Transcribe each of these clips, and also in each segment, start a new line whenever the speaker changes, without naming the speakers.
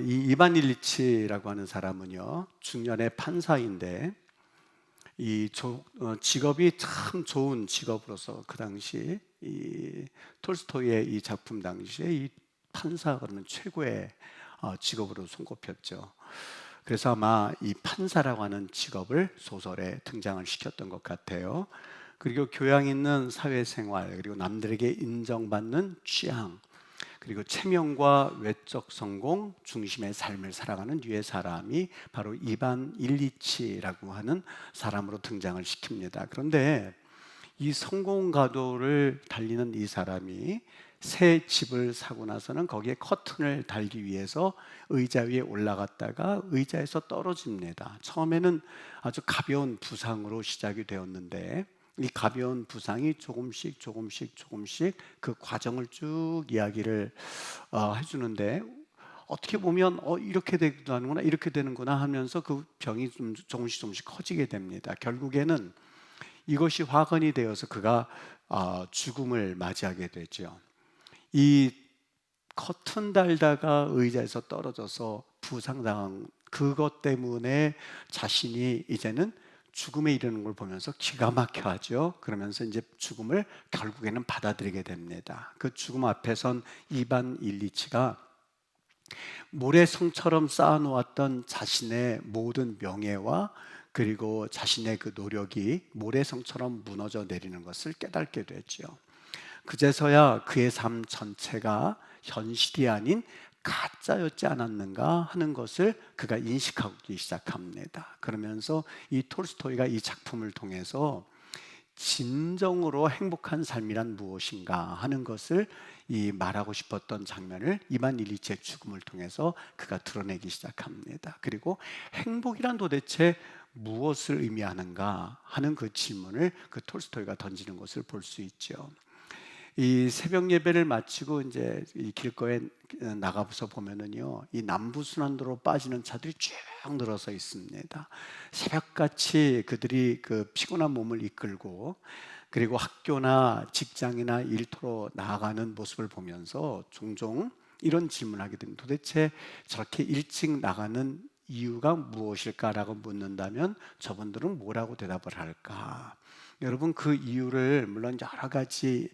이 이반 일리치라고 하는 사람은요, 중년의 판사인데 직업이 참 좋은 직업으로서 그 당시 이 톨스토이의 이 작품 당시에 이 판사 그러면 최고의 직업으로 손꼽혔죠. 그래서 아마 이 판사라고 하는 직업을 소설에 등장을 시켰던 것 같아요. 그리고 교양 있는 사회생활, 그리고 남들에게 인정받는 취향, 그리고 체면과 외적 성공 중심의 삶을 살아가는 류의 사람이 바로 이반 일리치라고 하는 사람으로 등장을 시킵니다. 그런데 이 성공 가도를 달리는 이 사람이 새 집을 사고 나서는 거기에 커튼을 달기 위해서 의자 위에 올라갔다가 의자에서 떨어집니다. 처음에는 아주 가벼운 부상으로 시작이 되었는데 이 가벼운 부상이 조금씩 그 과정을 쭉 이야기를 해주는데, 어떻게 보면 이렇게 되는구나 이렇게 되는구나 하면서 그 병이 좀 조금씩 커지게 됩니다. 결국에는 이것이 화근이 되어서 그가 죽음을 맞이하게 되죠. 이 커튼 달다가 의자에서 떨어져서 부상당한 그것 때문에 자신이 이제는 죽음에 이르는 걸 보면서 기가 막혀 하죠. 그러면서 이제 죽음을 결국에는 받아들이게 됩니다. 그 죽음 앞에 선 이반 일리치가 모래성처럼 쌓아놓았던 자신의 모든 명예와 그리고 자신의 그 노력이 모래성처럼 무너져 내리는 것을 깨닫게 되죠. 그제서야 그의 삶 전체가 현실이 아닌 가짜였지 않았는가 하는 것을 그가 인식하기 시작합니다. 그러면서 이 톨스토이가 이 작품을 통해서 진정으로 행복한 삶이란 무엇인가 하는 것을 이 말하고 싶었던 장면을 이반 일리치의 죽음을 통해서 그가 드러내기 시작합니다. 그리고 행복이란 도대체 무엇을 의미하는가 하는 그 질문을 그 톨스토이가 던지는 것을 볼 수 있죠. 이 새벽 예배를 마치고 이제 이 길거리에 나가서 보면은요, 이 남부순환도로 빠지는 차들이 쭉 늘어서 있습니다. 새벽같이 그들이 그 피곤한 몸을 이끌고 그리고 학교나 직장이나 일터로 나아가는 모습을 보면서 종종 이런 질문을 하게 됩니다. 도대체 저렇게 일찍 나가는 이유가 무엇일까라고 묻는다면 저분들은 뭐라고 대답을 할까? 여러분, 그 이유를 물론 여러 가지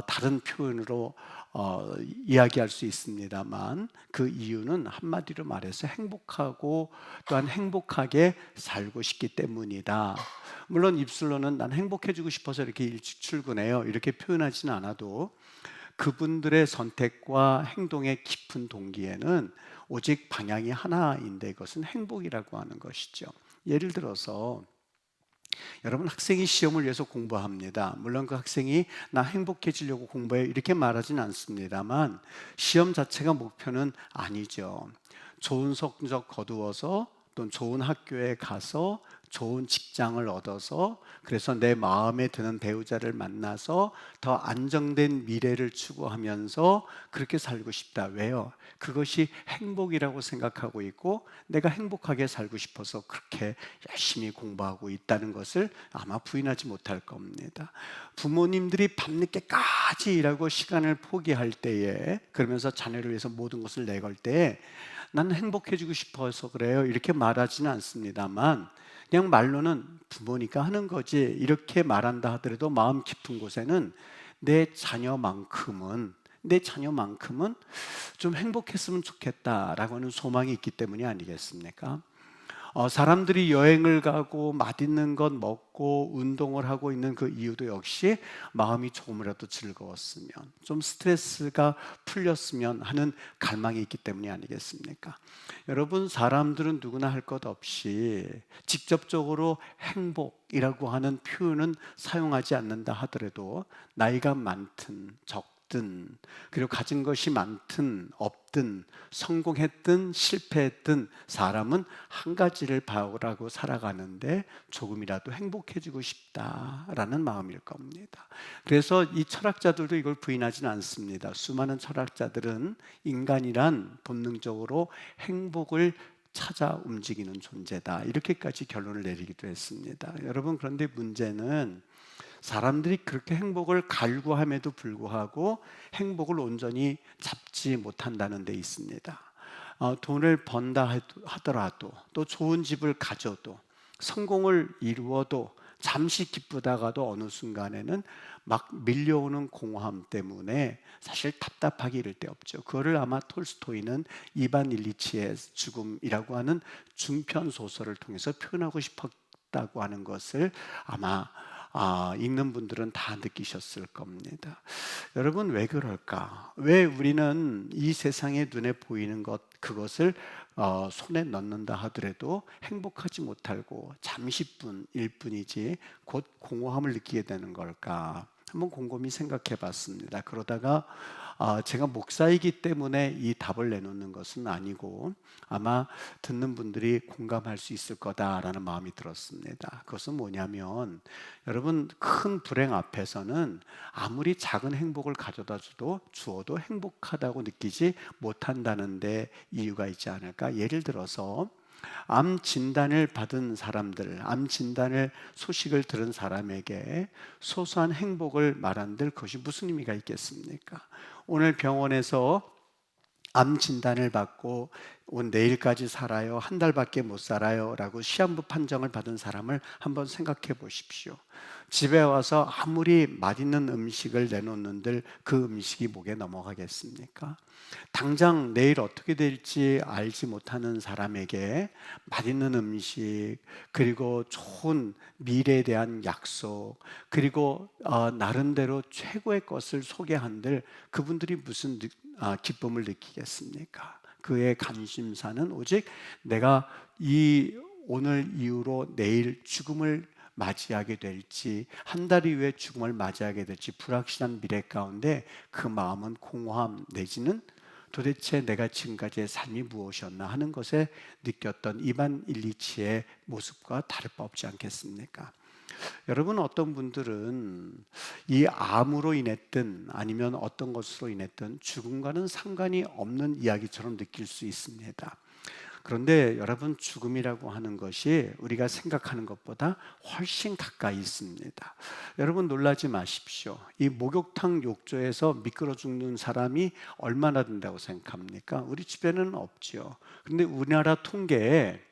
다른 표현으로 이야기할 수 있습니다만, 그 이유는 한마디로 말해서 행복하고 또한 행복하게 살고 싶기 때문이다. 물론 입술로는 난 행복해지고 싶어서 이렇게 일찍 출근해요 이렇게 표현하지는 않아도 그분들의 선택과 행동의 깊은 동기에는 오직 방향이 하나인데, 그것은 행복이라고 하는 것이죠. 예를 들어서 여러분, 학생이 시험을 위해서 공부합니다. 물론 그 학생이 나 행복해지려고 공부해 이렇게 말하지는 않습니다만, 시험 자체가 목표는 아니죠. 좋은 성적 거두어서 또 좋은 학교에 가서 좋은 직장을 얻어서 그래서 내 마음에 드는 배우자를 만나서 더 안정된 미래를 추구하면서 그렇게 살고 싶다. 왜요? 그것이 행복이라고 생각하고 있고 내가 행복하게 살고 싶어서 그렇게 열심히 공부하고 있다는 것을 아마 부인하지 못할 겁니다. 부모님들이 밤늦게까지 일하고 시간을 포기할 때에, 그러면서 자녀를 위해서 모든 것을 내걸 때에 나는 행복해지고 싶어서 그래요 이렇게 말하지는 않습니다만, 그냥 말로는 부모니까 하는 거지 이렇게 말한다 하더라도 마음 깊은 곳에는 내 자녀만큼은 좀 행복했으면 좋겠다라고 하는 소망이 있기 때문이 아니겠습니까? 사람들이 여행을 가고 맛있는 것 먹고 운동을 하고 있는 그 이유도 역시 마음이 조금이라도 즐거웠으면, 좀 스트레스가 풀렸으면 하는 갈망이 있기 때문이 아니겠습니까? 여러분, 사람들은 누구나 할 것 없이 직접적으로 행복이라고 하는 표현은 사용하지 않는다 하더라도 나이가 많든 적든 그리고 가진 것이 많든 없든 성공했든 실패했든 사람은 한 가지를 바라고 살아가는데 조금이라도 행복해지고 싶다라는 마음일 겁니다. 그래서 이 철학자들도 이걸 부인하지는 않습니다. 수많은 철학자들은 인간이란 본능적으로 행복을 찾아 움직이는 존재다 이렇게까지 결론을 내리기도 했습니다. 여러분, 그런데 문제는 사람들이 그렇게 행복을 갈구함에도 불구하고 행복을 온전히 잡지 못한다는 데 있습니다. 돈을 번다 하더라도, 또 좋은 집을 가져도, 성공을 이루어도 잠시 기쁘다가도 어느 순간에는 막 밀려오는 공허함 때문에 사실 답답하기 이를 데 없죠. 그거를 아마 톨스토이는 이반 일리치의 죽음이라고 하는 중편 소설을 통해서 표현하고 싶었다고 하는 것을 아마 읽는 분들은 다 느끼셨을 겁니다. 여러분, 왜 그럴까? 왜 우리는 이 세상에 눈에 보이는 그것을 손에 넣는다 하더라도 행복하지 못하고 잠시뿐일 뿐이지 곧 공허함을 느끼게 되는 걸까? 한번 곰곰이 생각해 봤습니다. 그러다가 제가 목사이기 때문에 이 답을 내놓는 것은 아니고 아마 듣는 분들이 공감할 수 있을 거다라는 마음이 들었습니다. 그것은 뭐냐면, 여러분, 큰 불행 앞에서는 아무리 작은 행복을 가져다 주어도 행복하다고 느끼지 못한다는 데 이유가 있지 않을까? 예를 들어서 암 진단을 받은 사람들, 암 진단을 소식을 들은 사람에게 소소한 행복을 말한들 그것이 무슨 의미가 있겠습니까? 오늘 병원에서 암 진단을 받고 내일까지 살아요, 한 달밖에 못 살아요 라고 시한부 판정을 받은 사람을 한번 생각해 보십시오. 집에 와서 아무리 맛있는 음식을 내놓는들 그 음식이 목에 넘어가겠습니까? 당장 내일 어떻게 될지 알지 못하는 사람에게 맛있는 음식, 그리고 좋은 미래에 대한 약속, 그리고 나름대로 최고의 것을 소개한들 그분들이 무슨 기쁨을 느끼겠습니까? 그의 관심사는 오직 내가 이 오늘 이후로 내일 죽음을 맞이하게 될지, 한 달 이후에 죽음을 맞이하게 될지 불확실한 미래 가운데 그 마음은 공허함 내지는 도대체 내가 지금까지의 삶이 무엇이었나 하는 것에 느꼈던 이반 일리치의 모습과 다를 바 없지 않겠습니까? 여러분, 어떤 분들은 이 암으로 인했든 아니면 어떤 것으로 인했든 죽음과는 상관이 없는 이야기처럼 느낄 수 있습니다. 그런데 여러분, 죽음이라고 하는 것이 우리가 생각하는 것보다 훨씬 가까이 있습니다. 여러분, 놀라지 마십시오. 이 목욕탕 욕조에서 미끄러 죽는 사람이 얼마나 된다고 생각합니까? 우리 집에는 없지요. 그런데 우리나라 통계에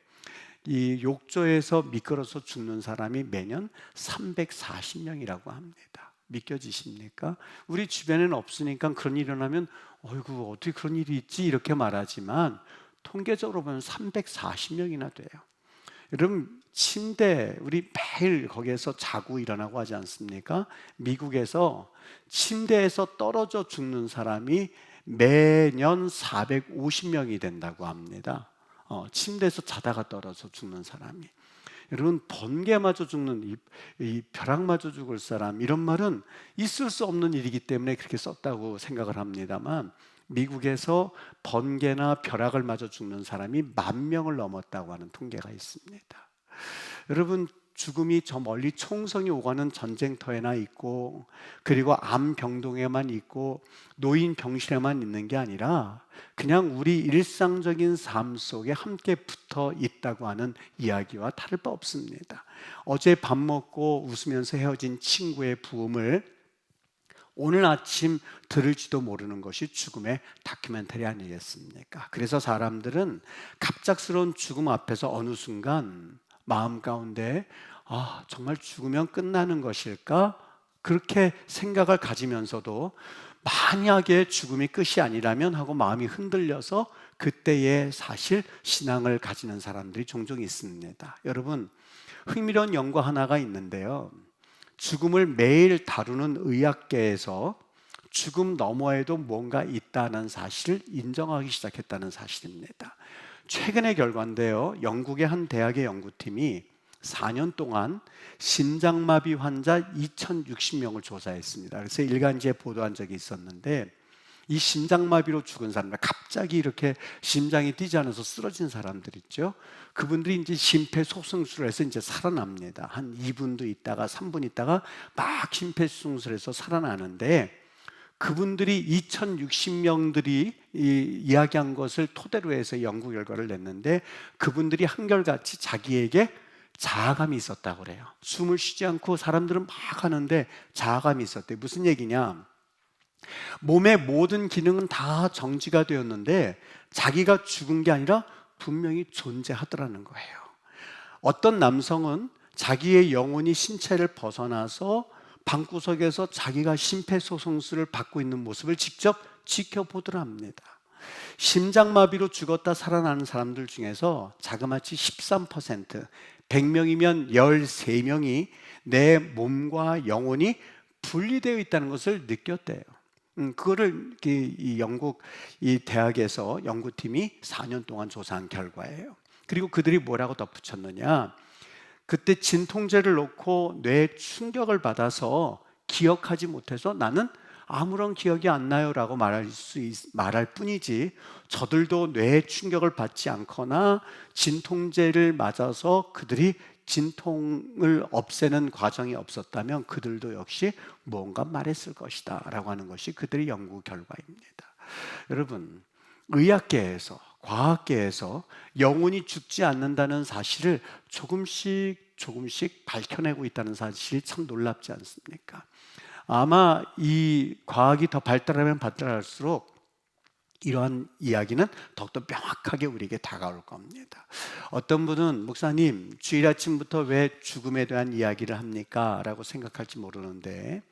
이 욕조에서 미끄러서 죽는 사람이 매년 340명이라고 합니다. 믿겨지십니까? 우리 주변에는 없으니까 그런 일이 일어나면 어이구, 어떻게 그런 일이 있지? 이렇게 말하지만 통계적으로 보면 340명이나 돼요. 여러분, 침대, 우리 매일 거기에서 자고 일어나고 하지 않습니까? 미국에서 침대에서 떨어져 죽는 사람이 매년 450명이 된다고 합니다. 침대에서 자다가 떨어져 죽는 사람이. 여러분, 번개 맞아 죽는, 이 벼락 맞아 죽을 사람, 이런 말은 있을 수 없는 일이기 때문에 그렇게 썼다고 생각을 합니다만, 미국에서 번개나 벼락을 맞아 죽는 사람이 10,000명을 넘었다고 하는 통계가 있습니다. 여러분, 죽음이 저 멀리 총성이 오가는 전쟁터에나 있고, 그리고 암병동에만 있고 노인 병실에만 있는 게 아니라 그냥 우리 일상적인 삶 속에 함께 붙어 있다고 하는 이야기와 다를 바 없습니다. 어제 밥 먹고 웃으면서 헤어진 친구의 부음을 오늘 아침 들을지도 모르는 것이 죽음의 다큐멘터리 아니겠습니까? 그래서 사람들은 갑작스러운 죽음 앞에서 어느 순간 마음 가운데 정말 죽으면 끝나는 것일까? 그렇게 생각을 가지면서도 만약에 죽음이 끝이 아니라면 하고 마음이 흔들려서 그때에 사실 신앙을 가지는 사람들이 종종 있습니다. 여러분, 흥미로운 연구 하나가 있는데요, 죽음을 매일 다루는 의학계에서 죽음 너머에도 뭔가 있다는 사실을 인정하기 시작했다는 사실입니다. 최근의 결과인데요, 영국의 한 대학의 연구팀이 4년 동안 심장마비 환자 2,060명을 조사했습니다. 그래서 일간지에 보도한 적이 있었는데, 이 심장마비로 죽은 사람들, 갑자기 이렇게 심장이 뛰지 않아서 쓰러진 사람들 있죠. 그분들이 이제 심폐소생술을 해서 이제 살아납니다. 한 2분도 있다가 3분 있다가 막 심폐소생술해서 살아나는데, 그분들이 2,060명들이 이야기한 것을 토대로 해서 연구 결과를 냈는데, 그분들이 한결같이 자기에게 자아감이 있었다고 그래요. 숨을 쉬지 않고 사람들은 막 하는데 자아감이 있었대요. 무슨 얘기냐? 몸의 모든 기능은 다 정지가 되었는데 자기가 죽은 게 아니라 분명히 존재하더라는 거예요. 어떤 남성은 자기의 영혼이 신체를 벗어나서 방구석에서 자기가 심폐소생술을 받고 있는 모습을 직접 지켜보더랍니다. 심장마비로 죽었다 살아나는 사람들 중에서 자그마치 13%, 100명이면 13명이 내 몸과 영혼이 분리되어 있다는 것을 느꼈대요. 그거를 이 영국 이 대학에서 연구팀이 4년 동안 조사한 결과예요. 그리고 그들이 뭐라고 덧붙였느냐? 그때 진통제를 놓고 뇌에 충격을 받아서 기억하지 못해서 나는 아무런 기억이 안 나요 라고 말할 뿐이지, 저들도 뇌에 충격을 받지 않거나 진통제를 맞아서 그들이 진통을 없애는 과정이 없었다면 그들도 역시 뭔가 말했을 것이다 라고 하는 것이 그들의 연구 결과입니다. 여러분, 의학계에서, 과학계에서 영혼이 죽지 않는다는 사실을 조금씩 밝혀내고 있다는 사실이 참 놀랍지 않습니까? 아마 이 과학이 더 발달하면 발달할수록 이러한 이야기는 더욱더 명확하게 우리에게 다가올 겁니다. 어떤 분은 목사님, 주일 아침부터 왜 죽음에 대한 이야기를 합니까? 라고 생각할지 모르는데,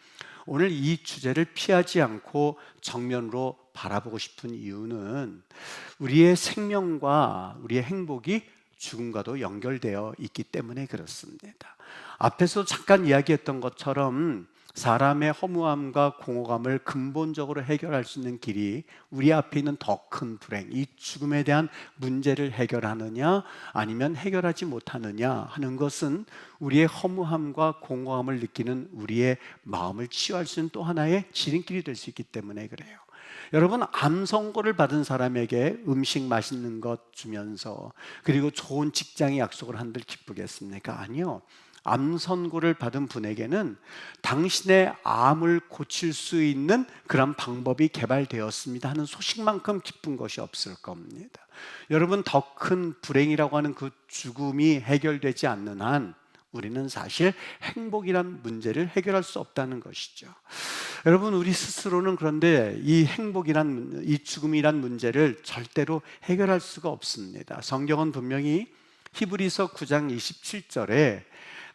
오늘 이 주제를 피하지 않고 정면으로 바라보고 싶은 이유는 우리의 생명과 우리의 행복이 죽음과도 연결되어 있기 때문에 그렇습니다. 앞에서 잠깐 이야기했던 것처럼 사람의 허무함과 공허감을 근본적으로 해결할 수 있는 길이 우리 앞에 있는 더 큰 불행, 이 죽음에 대한 문제를 해결하느냐 아니면 해결하지 못하느냐 하는 것은 우리의 허무함과 공허함을 느끼는 우리의 마음을 치유할 수 있는 또 하나의 지름길이 될 수 있기 때문에 그래요. 여러분, 암 선고를 받은 사람에게 음식 맛있는 것 주면서 그리고 좋은 직장의 약속을 한들 기쁘겠습니까? 아니요. 암 선고를 받은 분에게는 당신의 암을 고칠 수 있는 그런 방법이 개발되었습니다 하는 소식만큼 기쁜 것이 없을 겁니다. 여러분, 더 큰 불행이라고 하는 그 죽음이 해결되지 않는 한 우리는 사실 행복이란 문제를 해결할 수 없다는 것이죠. 여러분, 우리 스스로는 그런데 이 행복이란, 이 죽음이란 문제를 절대로 해결할 수가 없습니다. 성경은 분명히 히브리서 9장 27절에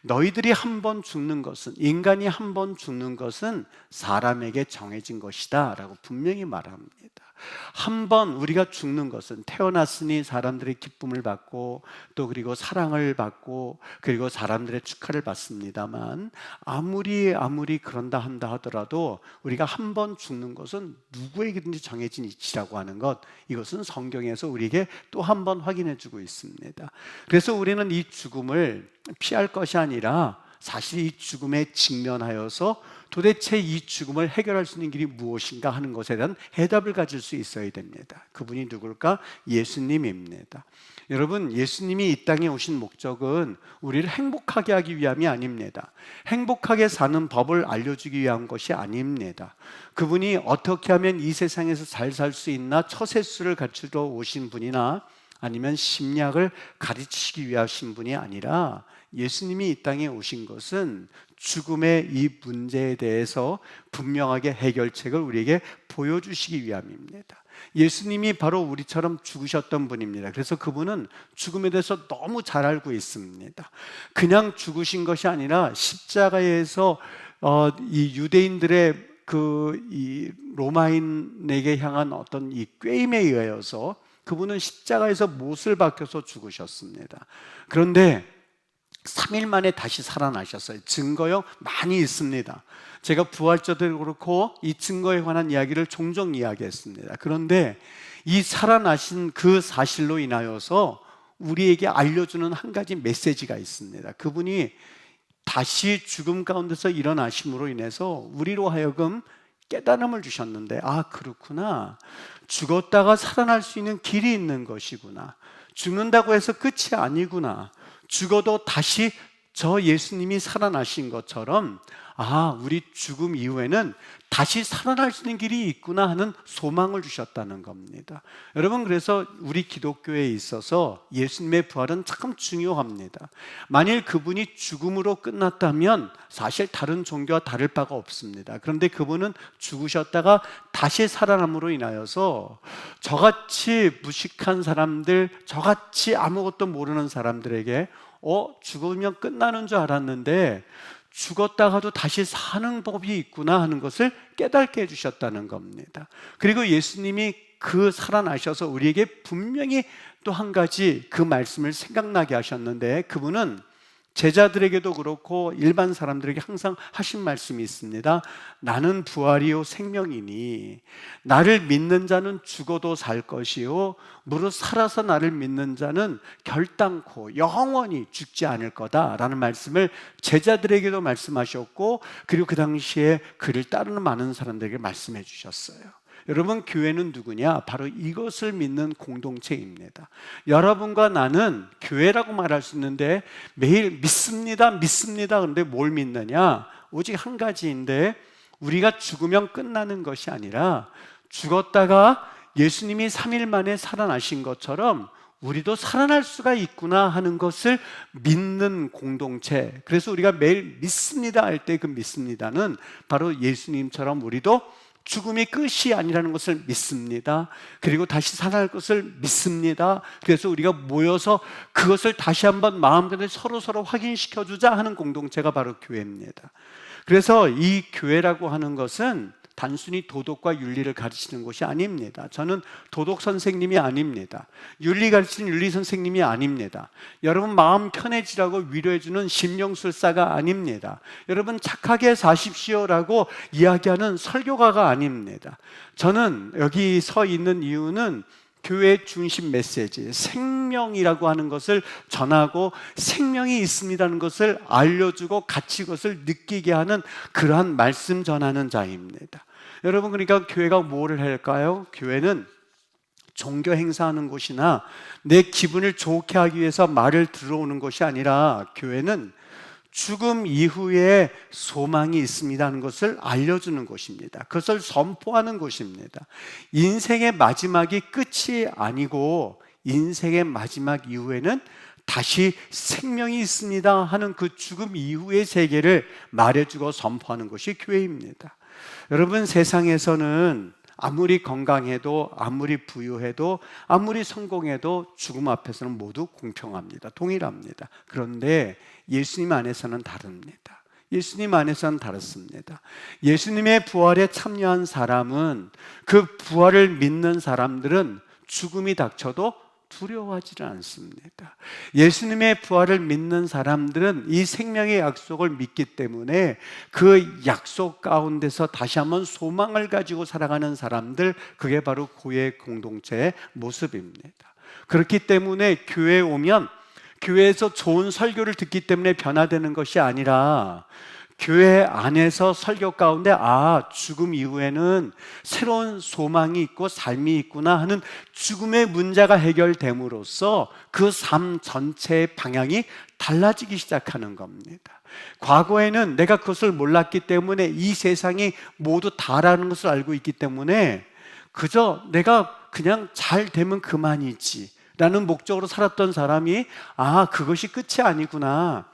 너희들이 한 번 죽는 것은, 인간이 한 번 죽는 것은 사람에게 정해진 것이다 라고 분명히 말합니다. 한 번 우리가 죽는 것은, 태어났으니 사람들의 기쁨을 받고 또 그리고 사랑을 받고 그리고 사람들의 축하를 받습니다만, 아무리 그런다 한다 하더라도 우리가 한 번 죽는 것은 누구에게든지 정해진 이치라고 하는 것, 이것은 성경에서 우리에게 또 한 번 확인해 주고 있습니다. 그래서 우리는 이 죽음을 피할 것이 아니라 사실 이 죽음에 직면하여서 도대체 이 죽음을 해결할 수 있는 길이 무엇인가 하는 것에 대한 해답을 가질 수 있어야 됩니다. 그분이 누굴까? 예수님입니다. 여러분, 예수님이 이 땅에 오신 목적은 우리를 행복하게 하기 위함이 아닙니다. 행복하게 사는 법을 알려주기 위한 것이 아닙니다. 그분이 어떻게 하면 이 세상에서 잘 살 수 있나 처세술을 갖추러 오신 분이나 아니면 심리학을 가르치시기 위하신 분이 아니라, 예수님이 이 땅에 오신 것은 죽음의 이 문제에 대해서 분명하게 해결책을 우리에게 보여주시기 위함입니다. 예수님이 바로 우리처럼 죽으셨던 분입니다. 그래서 그분은 죽음에 대해서 너무 잘 알고 있습니다. 그냥 죽으신 것이 아니라 십자가에서 이 유대인들의 이 로마인에게 향한 어떤 이 꾀임에 의하여서 그분은 십자가에서 못을 박혀서 죽으셨습니다. 그런데 3일 만에 다시 살아나셨어요. 증거요? 많이 있습니다. 제가 부활절도 그렇고 이 증거에 관한 이야기를 종종 이야기했습니다. 그런데 이 살아나신 그 사실로 인하여서 우리에게 알려주는 한 가지 메시지가 있습니다. 그분이 다시 죽음 가운데서 일어나심으로 인해서 우리로 하여금 깨달음을 주셨는데, 아, 그렇구나, 죽었다가 살아날 수 있는 길이 있는 것이구나, 죽는다고 해서 끝이 아니구나, 죽어도 다시 저 예수님이 살아나신 것처럼 우리 죽음 이후에는 다시 살아날 수 있는 길이 있구나 하는 소망을 주셨다는 겁니다. 여러분, 그래서 우리 기독교에 있어서 예수님의 부활은 참 중요합니다. 만일 그분이 죽음으로 끝났다면 사실 다른 종교와 다를 바가 없습니다. 그런데 그분은 죽으셨다가 다시 살아남으로 인하여서 저같이 무식한 사람들, 저같이 아무것도 모르는 사람들에게 죽으면 끝나는 줄 알았는데 죽었다가도 다시 사는 법이 있구나 하는 것을 깨닫게 해주셨다는 겁니다. 그리고 예수님이 그 살아나셔서 우리에게 분명히 또 한 가지 그 말씀을 생각나게 하셨는데, 그분은 제자들에게도 그렇고 일반 사람들에게 항상 하신 말씀이 있습니다. 나는 부활이요 생명이니 나를 믿는 자는 죽어도 살 것이요 무릇 살아서 나를 믿는 자는 결단코 영원히 죽지 않을 거다라는 말씀을 제자들에게도 말씀하셨고, 그리고 그 당시에 그를 따르는 많은 사람들에게 말씀해 주셨어요. 여러분, 교회는 누구냐? 바로 이것을 믿는 공동체입니다. 여러분과 나는 교회라고 말할 수 있는데 매일 믿습니다. 그런데 뭘 믿느냐? 오직 한 가지인데, 우리가 죽으면 끝나는 것이 아니라 죽었다가 예수님이 3일 만에 살아나신 것처럼 우리도 살아날 수가 있구나 하는 것을 믿는 공동체. 그래서 우리가 매일 믿습니다 할 때 그 믿습니다는 바로 예수님처럼 우리도 죽음이 끝이 아니라는 것을 믿습니다. 그리고 다시 살아날 것을 믿습니다. 그래서 우리가 모여서 그것을 다시 한번 마음껏 서로 확인시켜주자 하는 공동체가 바로 교회입니다. 그래서 이 교회라고 하는 것은 단순히 도덕과 윤리를 가르치는 것이 아닙니다. 저는 도덕 선생님이 아닙니다. 윤리 가르치는 윤리 선생님이 아닙니다. 여러분 마음 편해지라고 위로해주는 심령술사가 아닙니다. 여러분 착하게 사십시오라고 이야기하는 설교가가 아닙니다. 저는 여기 서 있는 이유는 교회 중심 메시지, 생명이라고 하는 것을 전하고 생명이 있습니다는 것을 알려주고 같이 그것을 느끼게 하는 그러한 말씀 전하는 자입니다. 여러분, 그러니까 교회가 뭐를 할까요? 교회는 종교 행사하는 곳이나 내 기분을 좋게 하기 위해서 말을 들어오는 것이 아니라, 교회는 죽음 이후에 소망이 있습니다 하는 것을 알려주는 곳입니다. 그것을 선포하는 곳입니다. 인생의 마지막이 끝이 아니고 인생의 마지막 이후에는 다시 생명이 있습니다 하는 그 죽음 이후의 세계를 말해주고 선포하는 것이 교회입니다. 여러분, 세상에서는 아무리 건강해도 아무리 부유해도 아무리 성공해도 죽음 앞에서는 모두 공평합니다. 동일합니다. 그런데 예수님 안에서는 다릅니다. 예수님 안에서는 다릅니다. 예수님의 부활에 참여한 사람은, 그 부활을 믿는 사람들은 죽음이 닥쳐도 두려워하지는 않습니다. 예수님의 부활을 믿는 사람들은 이 생명의 약속을 믿기 때문에 그 약속 가운데서 다시 한번 소망을 가지고 살아가는 사람들, 그게 바로 교회 공동체의 모습입니다. 그렇기 때문에 교회에 오면 교회에서 좋은 설교를 듣기 때문에 변화되는 것이 아니라, 교회 안에서 설교 가운데 죽음 이후에는 새로운 소망이 있고 삶이 있구나 하는 죽음의 문제가 해결됨으로써 그 삶 전체의 방향이 달라지기 시작하는 겁니다. 과거에는 내가 그것을 몰랐기 때문에 이 세상이 모두 다라는 것을 알고 있기 때문에 그저 내가 그냥 잘 되면 그만이지 라는 목적으로 살았던 사람이 그것이 끝이 아니구나,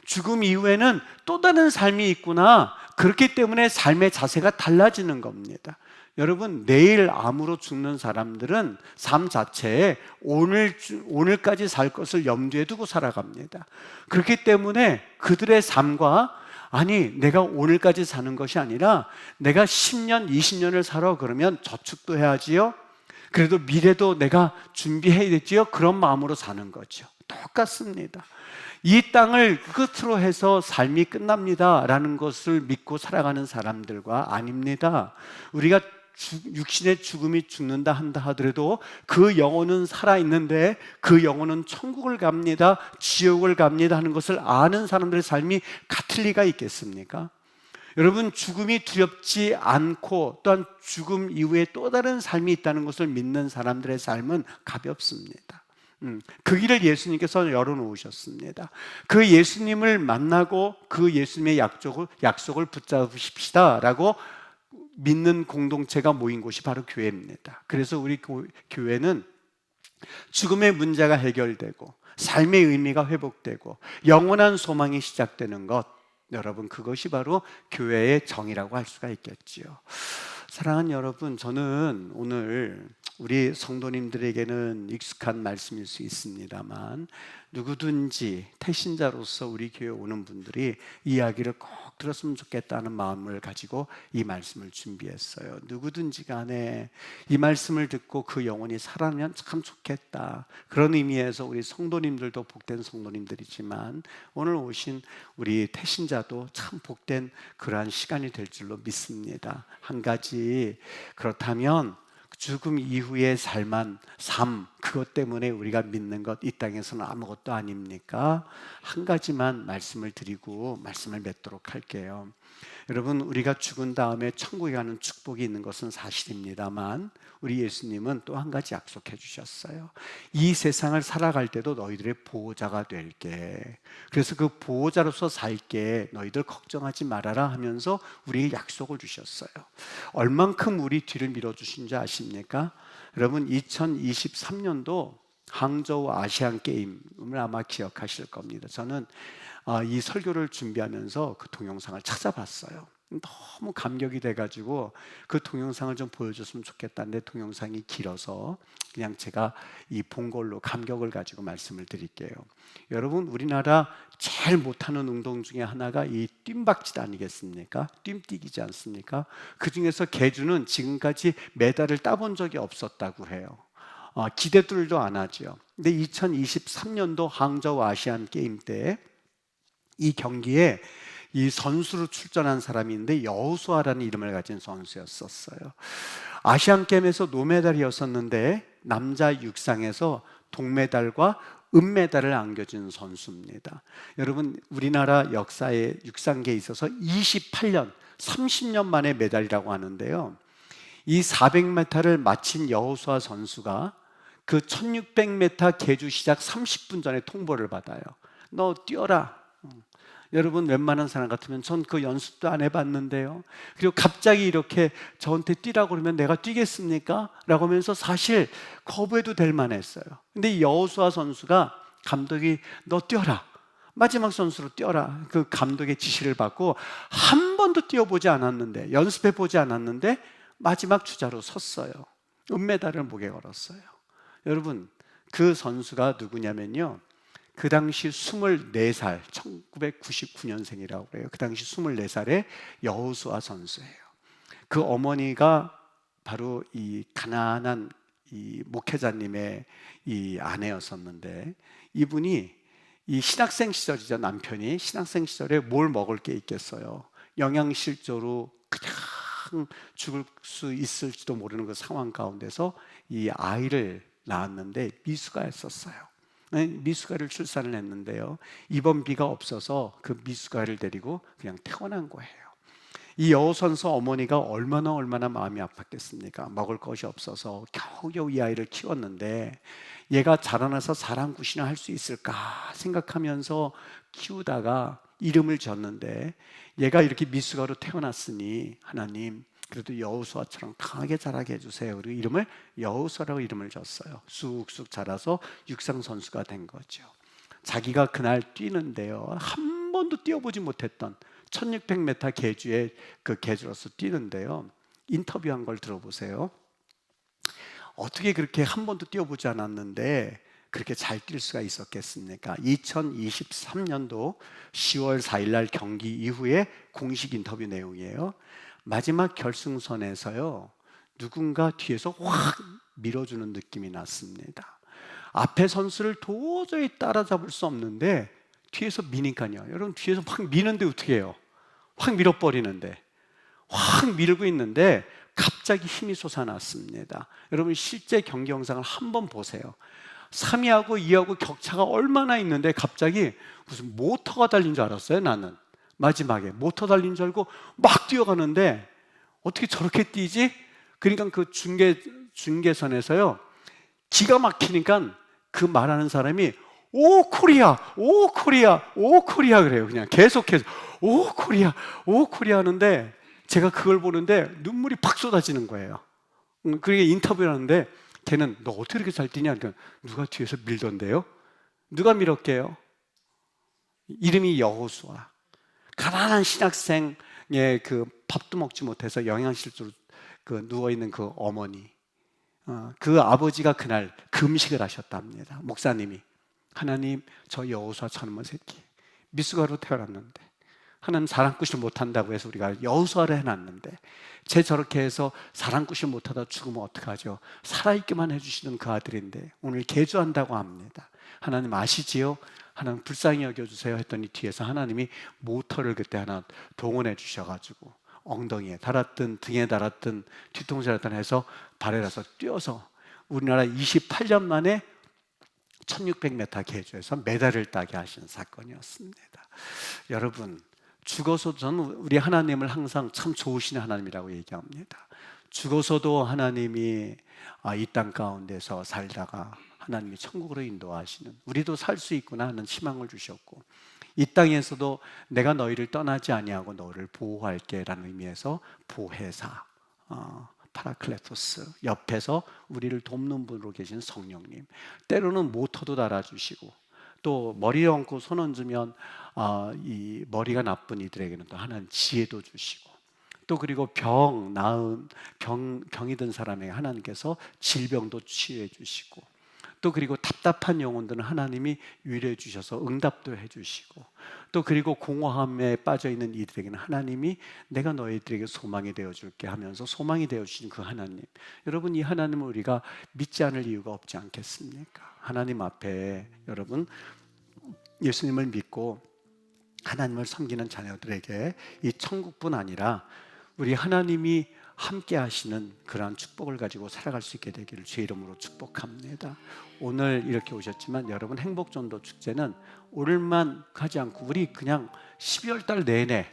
죽음 이후에는 또 다른 삶이 있구나, 그렇기 때문에 삶의 자세가 달라지는 겁니다. 여러분, 내일 암으로 죽는 사람들은 삶 자체에 오늘까지 살 것을 염두에 두고 살아갑니다. 그렇기 때문에 그들의 삶과 내가 오늘까지 사는 것이 아니라 내가 10년, 20년을 살아 그러면 저축도 해야지요, 그래도 미래도 내가 준비해야 되지요, 그런 마음으로 사는 거죠. 똑같습니다. 이 땅을 끝으로 해서 삶이 끝납니다 라는 것을 믿고 살아가는 사람들과 아닙니다. 우리가 육신의 죽음이 죽는다 한다 하더라도 그 영혼은 살아있는데 그 영혼은 천국을 갑니다, 지옥을 갑니다 하는 것을 아는 사람들의 삶이 같을 리가 있겠습니까? 여러분, 죽음이 두렵지 않고 또한 죽음 이후에 또 다른 삶이 있다는 것을 믿는 사람들의 삶은 가볍습니다. 그 길을 예수님께서 열어놓으셨습니다. 그 예수님을 만나고 그 예수님의 약속을 붙잡으십시다라고 믿는 공동체가 모인 곳이 바로 교회입니다. 그래서 우리 교회는 죽음의 문제가 해결되고 삶의 의미가 회복되고 영원한 소망이 시작되는 것, 여러분, 그것이 바로 교회의 정의라고 할 수가 있겠지요. 사랑하는 여러분, 저는 오늘 우리 성도님들에게는 익숙한 말씀일 수 있습니다만 누구든지 태신자로서 우리 교회에 오는 분들이 이 이야기를 꼭 들었으면 좋겠다는 마음을 가지고 이 말씀을 준비했어요. 누구든지 간에 이 말씀을 듣고 그 영혼이 살아나면 참 좋겠다, 그런 의미에서 우리 성도님들도 복된 성도님들이지만 오늘 오신 우리 태신자도 참 복된 그러한 시간이 될 줄로 믿습니다. 한 가지, 그렇다면 죽음 이후의 삶, 그것 때문에 우리가 믿는 것, 이 땅에서는 아무것도 아닙니까? 한 가지만 말씀을 드리고 말씀을 맺도록 할게요. 여러분, 우리가 죽은 다음에 천국에 가는 축복이 있는 것은 사실입니다만 우리 예수님은 또 한 가지 약속해 주셨어요. 이 세상을 살아갈 때도 너희들의 보호자가 될게, 그래서 그 보호자로서 살게 너희들 걱정하지 말아라 하면서 우리에게 약속을 주셨어요. 얼만큼 우리 뒤를 밀어주신 줄 아십니까? 여러분, 2023년도 항저우 아시안 게임을 아마 기억하실 겁니다. 저는 이 설교를 준비하면서 그 동영상을 찾아봤어요. 너무 감격이 돼가지고 그 동영상을 좀 보여줬으면 좋겠다는데 동영상이 길어서 그냥 제가 이 본 걸로 감격을 가지고 말씀을 드릴게요. 여러분, 우리나라 제일 못하는 운동 중에 하나가 이 뜀박질 아니겠습니까? 뜀뛰기지 않습니까? 그 중에서 계주는 지금까지 메달을 따본 적이 없었다고 해요. 기대들도 안 하죠. 근데 2023년도 항저우 아시안 게임 때 이 경기에 이 선수로 출전한 사람이 있는데 여호수아라는 이름을 가진 선수였었어요. 아시안 게임에서 노메달이었었는데 남자 육상에서 동메달과 은메달을 안겨준 선수입니다. 여러분, 우리나라 역사에 육상계에 있어서 28년, 30년 만에 메달이라고 하는데요, 이 400m를 마친 여호수아 선수가 그 1600m 계주 시작 30분 전에 통보를 받아요. 너 뛰어라. 여러분, 웬만한 사람 같으면 전 그 연습도 안 해봤는데요, 그리고 갑자기 이렇게 저한테 뛰라고 그러면 내가 뛰겠습니까? 라고 하면서 사실 거부해도 될 만했어요. 근데 이 여호수아 선수가, 감독이 너 뛰어라, 마지막 선수로 뛰어라, 그 감독의 지시를 받고 한 번도 뛰어보지 않았는데, 연습해보지 않았는데 마지막 주자로 섰어요. 은메달을 목에 걸었어요. 여러분, 그 선수가 누구냐면요, 그 당시 24살, 1999년생이라고 해요. 그 당시 24살의 여호수아 선수예요. 그 어머니가 바로 이 가난한 이 목회자님의 이 아내였었는데, 이분이 이 신학생 시절이죠. 남편이 신학생 시절에 뭘 먹을 게 있겠어요. 영양실조로 그냥 죽을 수 있을지도 모르는 그 상황 가운데서 이 아이를 낳았는데 미숙아였었어요. 미숙아를 출산을 했는데요, 입원비가 없어서 그 미숙아를 데리고 그냥 퇴원한 거예요. 이 여호선수 어머니가 얼마나 마음이 아팠겠습니까? 먹을 것이 없어서 겨우겨우 이 아이를 키웠는데 얘가 자라나서 사랑굿이나 할 수 있을까 생각하면서 키우다가 이름을 지었는데, 얘가 이렇게 미숙아로 태어났으니 하나님 그래도 여호수아처럼 강하게 자라게 해주세요. 그리고 이름을 여호수아라고 이름을 줬어요. 쑥쑥 자라서 육상 선수가 된 거죠. 자기가 그날 뛰는데요, 한 번도 뛰어보지 못했던 1600m 계주의 그 계주로서 뛰는데요, 인터뷰한 걸 들어보세요. 어떻게 그렇게 한 번도 뛰어보지 않았는데 그렇게 잘 뛸 수가 있었겠습니까? 2023년도 10월 4일 날 경기 이후에 공식 인터뷰 내용이에요. 마지막 결승선에서요, 누군가 뒤에서 확 밀어주는 느낌이 났습니다. 앞에 선수를 도저히 따라잡을 수 없는데 뒤에서 미니까요. 여러분, 뒤에서 확 미는데 어떻게 해요? 확 밀어버리는데, 확 밀고 있는데 갑자기 힘이 솟아났습니다. 여러분, 실제 경기 영상을 한번 보세요. 3위하고 2위하고 격차가 얼마나 있는데 갑자기 무슨 모터가 달린 줄 알았어요. 나는 마지막에 모터 달린 줄 알고 막 뛰어가는데 어떻게 저렇게 뛰지? 그러니까 그 중계선에서요, 기가 막히니까 그 말하는 사람이 오 코리아, 오 코리아, 오 코리아 그래요. 그냥 계속해서 오 코리아, 오 코리아 하는데 제가 그걸 보는데 눈물이 팍 쏟아지는 거예요. 그게 인터뷰를 하는데 걔는 너 어떻게 이렇게 잘 뛰냐? 그러니까 누가 뒤에서 밀던데요? 누가 밀었게요? 이름이 여호수아. 가난한 신학생의 그 밥도 먹지 못해서 영양실조로 그 누워있는 그 어머니, 그 아버지가 그날 금식을 하셨답니다. 목사님이 하나님, 저 여호수아 저놈의 새끼 미숙아로 태어났는데 하나님 사랑꾼을 못한다고 해서 우리가 여호수아를 해놨는데 쟤 저렇게 해서 사랑꾼을 못하다 죽으면 어떡하죠? 살아있게만 해주시는 그 아들인데 오늘 계주한다고 합니다. 하나님 아시지요? 하나님 불쌍히 여겨주세요 했더니 뒤에서 하나님이 모터를 그때 하나 동원해 주셔가지고 엉덩이에 달았든 등에 달았든 뒤통수에 달았든 해서 발에 닿아서 뛰어서 우리나라 28년 만에 1600m 계주에서 메달을 따게 하신 사건이었습니다. 여러분, 죽어서 저는 우리 하나님을 항상 참 좋으신 하나님이라고 얘기합니다. 죽어서도 하나님이 이 땅 가운데서 살다가 하나님이 천국으로 인도하시는, 우리도 살 수 있구나 하는 희망을 주셨고, 이 땅에서도 내가 너희를 떠나지 아니하고 너를 보호할게 라는 의미에서 보혜사, 파라클레토스, 옆에서 우리를 돕는 분으로 계신 성령님, 때로는 모터도 달아주시고 또 머리에 얹고 손 얹으면 이 머리가 나쁜 이들에게는 또 하나님 지혜도 주시고, 또 그리고 병이 든 사람에게 하나님께서 질병도 치유해 주시고, 또 그리고 답답한 영혼들은 하나님이 위로해 주셔서 응답도 해 주시고, 또 그리고 공허함에 빠져 있는 이들에게는 하나님이 내가 너희들에게 소망이 되어 줄게 하면서 소망이 되어 주신 그 하나님, 여러분 이 하나님을 우리가 믿지 않을 이유가 없지 않겠습니까? 하나님 앞에 여러분 예수님을 믿고 하나님을 섬기는 자녀들에게 이 천국뿐 아니라 우리 하나님이 함께 하시는 그러한 축복을 가지고 살아갈 수 있게 되기를 주의 이름으로 축복합니다. 오늘 이렇게 오셨지만 여러분, 행복전도 축제는 오늘만 가지 않고 우리 그냥 12월 달 내내,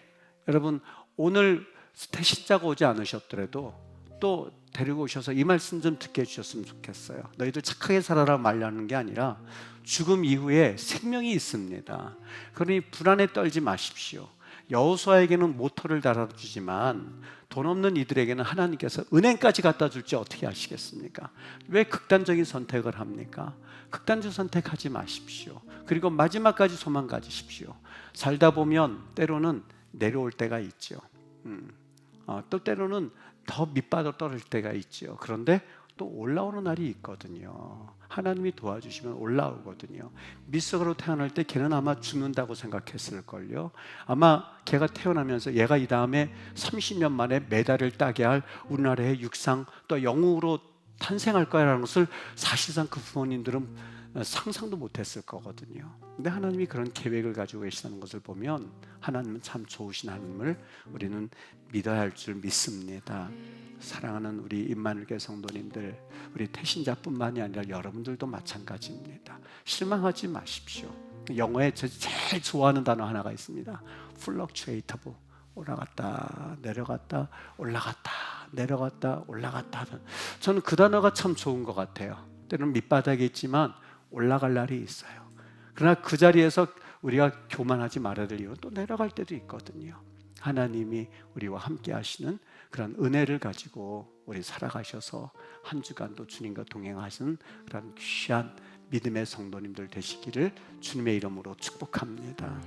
여러분 오늘 태신자가 오지 않으셨더라도 또 데리고 오셔서 이 말씀 좀 듣게 해주셨으면 좋겠어요. 너희들 착하게 살아라 말하는 게 아니라 죽음 이후에 생명이 있습니다. 그러니 불안에 떨지 마십시오. 여호수아에게는 모터를 달아주지만 돈 없는 이들에게는 하나님께서 은행까지 갖다 줄지 어떻게 아시겠습니까? 왜 극단적인 선택을 합니까? 극단적 선택하지 마십시오. 그리고 마지막까지 소망 가지십시오. 살다 보면 때로는 내려올 때가 있죠. 또 때로는 더 밑바닥 떨어질 때가 있죠. 그런데 또 올라오는 날이 있거든요. 하나님이 도와주시면 올라오거든요. 미숙아로 태어날 때 걔는 아마 죽는다고 생각했을걸요. 아마 걔가 태어나면서 얘가 이 다음에 30년 만에 메달을 따게 할 우리나라의 육상 또 영웅으로 탄생할 거라는 것을 사실상 그 부모님들은 상상도 못했을 거거든요. 근데 하나님이 그런 계획을 가지고 계시다는 것을 보면 하나님은 참 좋으신 하나님을 우리는 믿어야 할 줄 믿습니다. 사랑하는 우리 임마누엘 성도님들, 우리 태신자뿐만이 아니라 여러분들도 마찬가지입니다. 실망하지 마십시오. 영어에 저 제일 좋아하는 단어 하나가 있습니다. fluctuateable. 올라갔다 내려갔다 올라갔다 내려갔다 올라갔다. 저는 그 단어가 참 좋은 것 같아요. 때로는 밑바닥에 있지만 올라갈 날이 있어요. 그러나 그 자리에서 우리가 교만하지 말아야 될 이유는 또 내려갈 때도 있거든요. 하나님이 우리와 함께 하시는 그런 은혜를 가지고 우리 살아가셔서 한 주간도 주님과 동행하시는 그런 귀한 믿음의 성도님들 되시기를 주님의 이름으로 축복합니다.